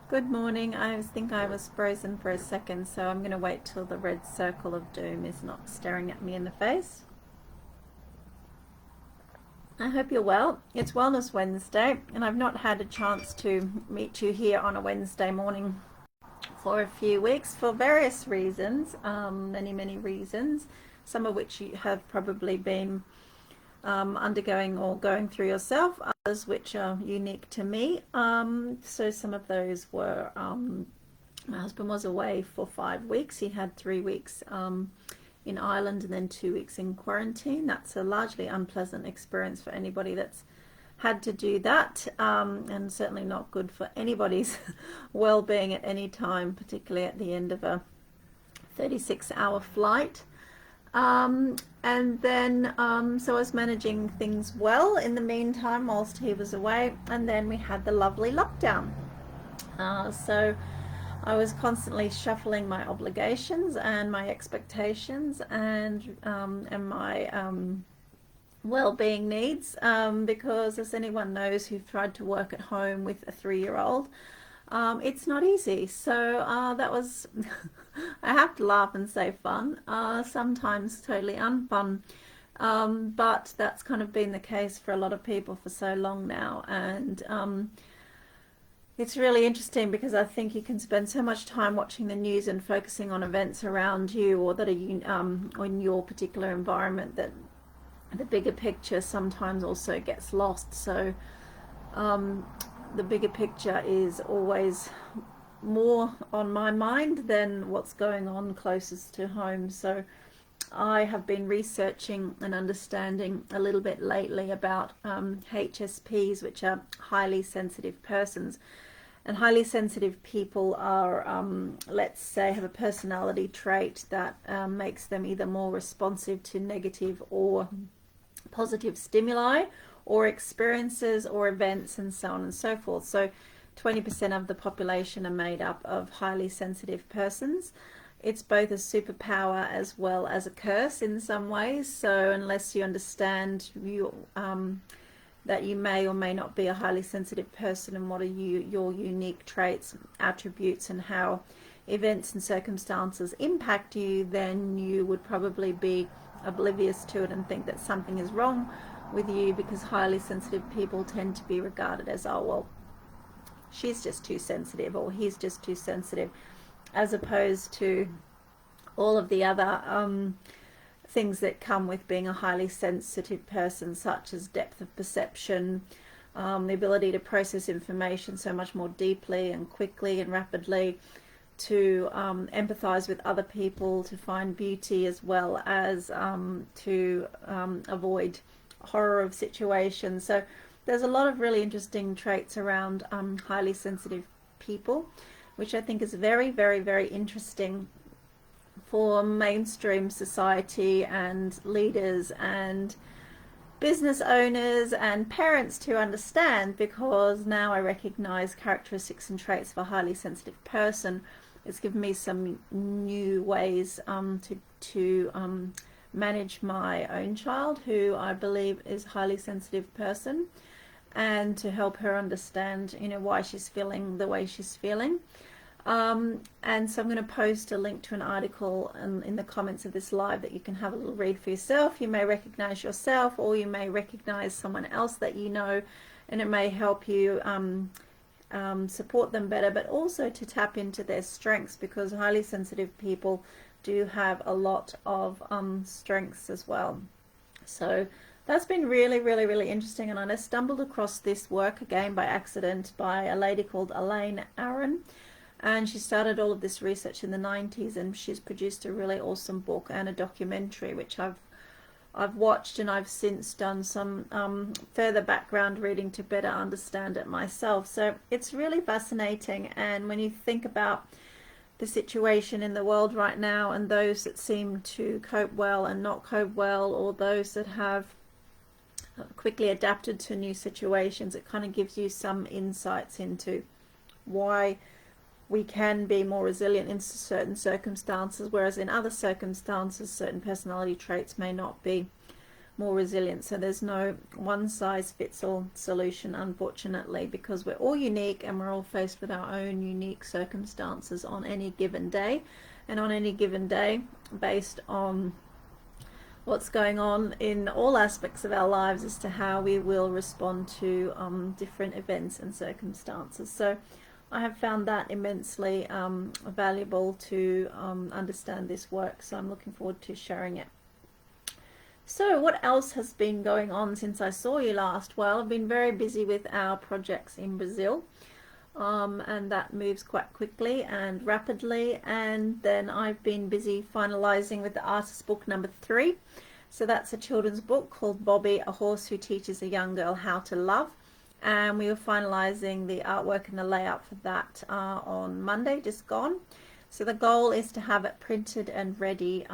Good morning. I think I was frozen for a second, so I'm going to wait till the red circle of doom is not staring at me in the face. I hope you're well. It's Wellness Wednesday, and I've not had a chance to meet you here on a Wednesday morning for a few weeks for various reasons, many reasons, some of which you have probably been undergoing or going through yourself, others which are unique to me. So some of those were my husband was away for 5 weeks. He had 3 weeks in Ireland and then 2 weeks in quarantine. That's a largely unpleasant experience for anybody that's had to do that, and certainly not good for anybody's well-being at any time, particularly at the end of a 36-hour flight. And then, so I was managing things well in the meantime whilst he was away, and then we had the lovely lockdown. So I was constantly shuffling my obligations and my expectations and my well-being needs, because as anyone knows who tried to work at home with a 3-year-old, it's not easy. So that was, I have to laugh and say fun, sometimes totally unfun. But that's kind of been the case for a lot of people for so long now. And it's really interesting because I think you can spend so much time watching the news and focusing on events around you or that are in your particular environment that the bigger picture sometimes also gets lost. So the bigger picture is always more on my mind than what's going on closest to home. So I have been researching and understanding a little bit lately about HSPs, which are highly sensitive persons. And highly sensitive people are, let's say, have a personality trait that makes them either more responsive to negative or positive stimuli or experiences or events and so on and so forth. So 20% of the population are made up of highly sensitive persons. It's both a superpower as well as a curse in some ways. So unless you understand that you may or may not be a highly sensitive person and what are your unique traits, attributes, and how events and circumstances impact you, then you would probably be oblivious to it and think that something is wrong with you, because highly sensitive people tend to be regarded as, oh, well, she's just too sensitive or he's just too sensitive, as opposed to all of the other things that come with being a highly sensitive person, such as depth of perception, the ability to process information so much more deeply and quickly and rapidly, to empathize with other people, to find beauty, as well as to avoid horror of situations. So there's a lot of really interesting traits around highly sensitive people, which I think is very interesting for mainstream society and leaders and business owners and parents to understand, because now I recognize characteristics and traits of a highly sensitive person. It's given me some new ways to manage my own child, who I believe is a highly sensitive person, and to help her understand, why she's feeling the way she's feeling. And so I'm going to post a link to an article in the comments of this live that you can have a little read for yourself. You may recognize yourself, or you may recognize someone else that you know, and it may help you support them better, but also to tap into their strengths, because highly sensitive people do have a lot of strengths as well. So that's been really interesting, and I stumbled across this work again by accident by a lady called Elaine Aron. And she started all of this research in the 90s, and she's produced a really awesome book and a documentary, which I've watched, and I've since done some further background reading to better understand it myself. So it's really fascinating. And when you think about the situation in the world right now, and those that seem to cope well and not cope well, or those that have quickly adapted to new situations, it kind of gives you some insights into why we can be more resilient in certain circumstances, whereas in other circumstances certain personality traits may not be more resilient. So there's no one size fits all solution, unfortunately, because we're all unique and we're all faced with our own unique circumstances on any given day. And on any given day, based on what's going on in all aspects of our lives as to how we will respond to different events and circumstances. So I have found that immensely valuable to understand this work, so I'm looking forward to sharing it. So what else has been going on since I saw you last? Well, I've been very busy with our projects in Brazil, and that moves quite quickly and rapidly. And then I've been busy finalizing with the artist book number 3. So that's a children's book called Bobby, a Horse Who Teaches a Young Girl How to Love. And we were finalizing the artwork and the layout for that on Monday, just gone. So the goal is to have it printed and ready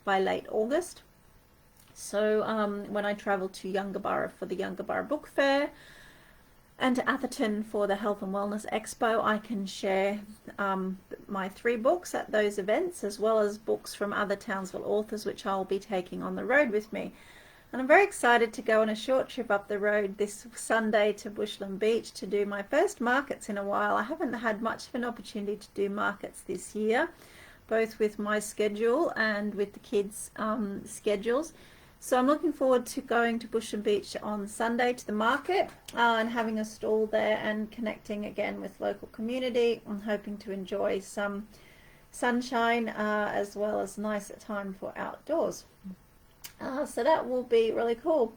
by late August. So when I travel to Yungaburra for the Yungaburra Book Fair and to Atherton for the Health and Wellness Expo, I can share my 3 books at those events, as well as books from other Townsville authors, which I'll be taking on the road with me. And I'm very excited to go on a short trip up the road this Sunday to Bushland Beach to do my first markets in a while. I haven't had much of an opportunity to do markets this year, both with my schedule and with the kids' schedules. So I'm looking forward to going to Bushland Beach on Sunday to the market and having a stall there and connecting again with local community. I'm hoping to enjoy some sunshine as well as nice time for outdoors. So that will be really cool.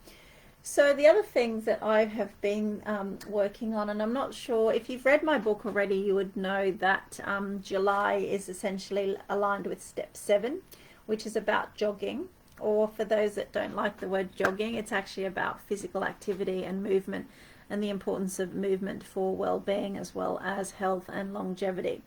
So the other things that I have been working on, and I'm not sure if you've read my book already, you would know that July is essentially aligned with step 7, which is about jogging. Or for those that don't like the word jogging, it's actually about physical activity and movement and the importance of movement for well-being as well as health and longevity.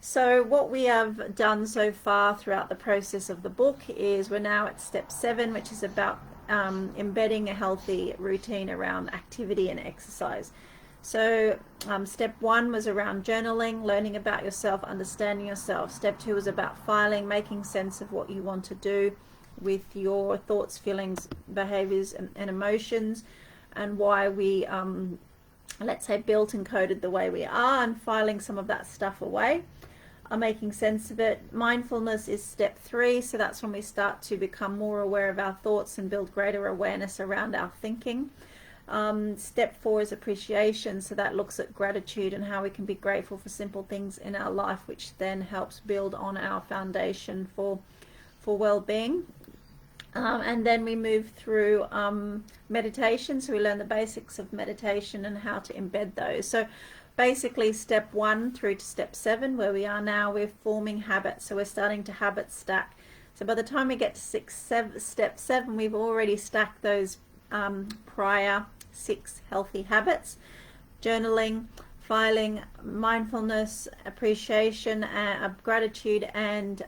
So what we have done so far throughout the process of the book is we're now at step 7, which is about embedding a healthy routine around activity and exercise. So step 1 was around journaling, learning about yourself, understanding yourself. Step 2 was about filing, making sense of what you want to do with your thoughts, feelings, behaviors and emotions, and why we let's say built and coded the way we are, and filing some of that stuff away, making sense of it. Mindfulness is step 3, so that's when we start to become more aware of our thoughts and build greater awareness around our thinking. Step 4 is appreciation, so that looks at gratitude and how we can be grateful for simple things in our life, which then helps build on our foundation for well-being. And then we move through meditation, so we learn the basics of meditation and how to embed those. So basically step 1 through to step 7, where we are now, we're forming habits, so we're starting to habit stack. So by the time we get to step 7, we've already stacked those prior 6 healthy habits: journaling, filing, mindfulness, appreciation, gratitude, and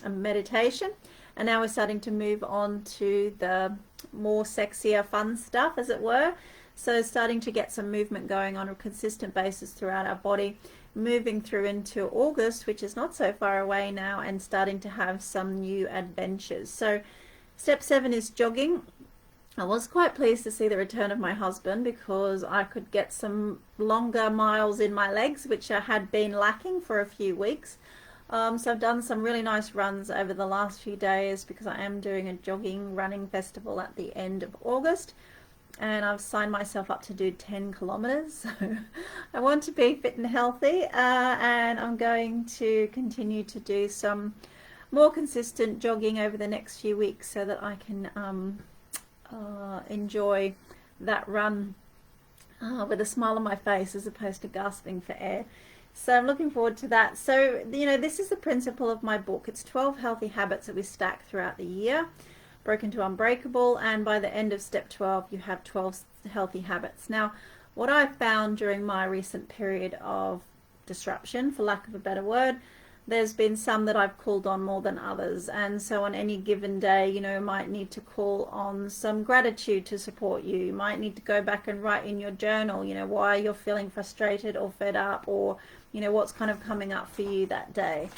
meditation. And now we're starting to move on to the more sexier, fun stuff, as it were. So starting to get some movement going on a consistent basis throughout our body, moving through into August, which is not so far away now, and starting to have some new adventures. So step 7 is jogging. I was quite pleased to see the return of my husband, because I could get some longer miles in my legs, which I had been lacking for a few weeks. So I've done some really nice runs over the last few days, because I am doing a jogging running festival at the end of August, and I've signed myself up to do 10 kilometers. So I want to be fit and healthy, and I'm going to continue to do some more consistent jogging over the next few weeks so that I can enjoy that run with a smile on my face as opposed to gasping for air. So I'm looking forward to that. So, you know, this is the principle of my book. It's 12 healthy habits that we stack throughout the year, broken to unbreakable, and by the end of step 12, you have 12 healthy habits. Now, what I found during my recent period of disruption, for lack of a better word, there's been some that I've called on more than others. And so on any given day, you know, you might need to call on some gratitude to support you. You might need to go back and write in your journal, you know, why you're feeling frustrated or fed up, or, you know, what's kind of coming up for you that day.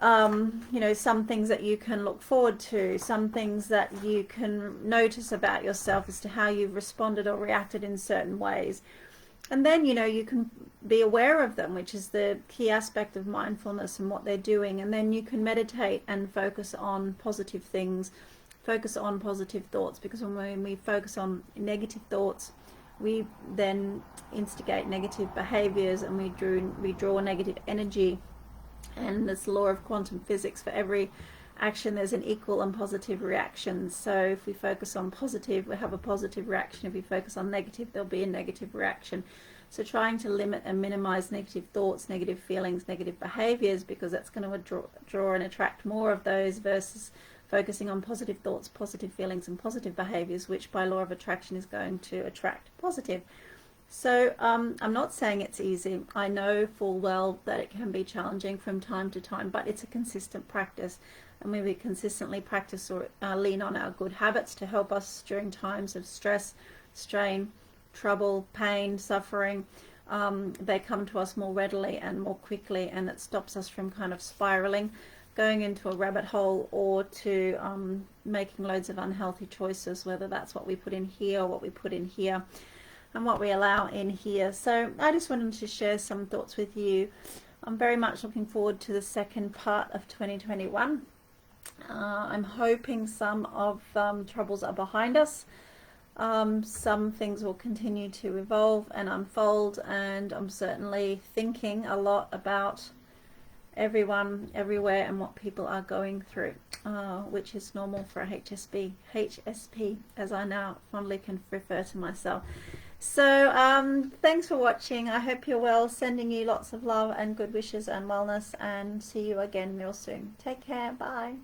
you know, some things that you can look forward to, some things that you can notice about yourself as to how you've responded or reacted in certain ways. And then, you know, you can be aware of them, which is the key aspect of mindfulness and what they're doing. And then you can meditate and focus on positive things, focus on positive thoughts, because when we focus on negative thoughts, we then instigate negative behaviors, and we draw negative energy. And this law of quantum physics, for every action there's an equal and positive reaction. So if we focus on positive, we have a positive reaction. If we focus on negative, there'll be a negative reaction. So trying to limit and minimize negative thoughts, negative feelings, negative behaviors, because that's going to draw and attract more of those, versus focusing on positive thoughts, positive feelings, and positive behaviors, which by law of attraction is going to attract positive. So I'm not saying it's easy. I know full well that it can be challenging from time to time, but it's a consistent practice. And when we consistently practice or lean on our good habits to help us during times of stress, strain, trouble, pain, suffering, they come to us more readily and more quickly, and it stops us from kind of spiraling, going into a rabbit hole, or to making loads of unhealthy choices, whether that's what we put in here or what we put in here, and what we allow in here. So I just wanted to share some thoughts with you. I'm very much looking forward to the second part of 2021. I'm hoping some of troubles are behind us. Some things will continue to evolve and unfold, and I'm certainly thinking a lot about everyone, everywhere, and what people are going through, which is normal for a HSP, as I now fondly can refer to myself. So thanks for watching. I hope you're well. Sending you lots of love and good wishes and wellness, and see you again real soon. Take care. Bye.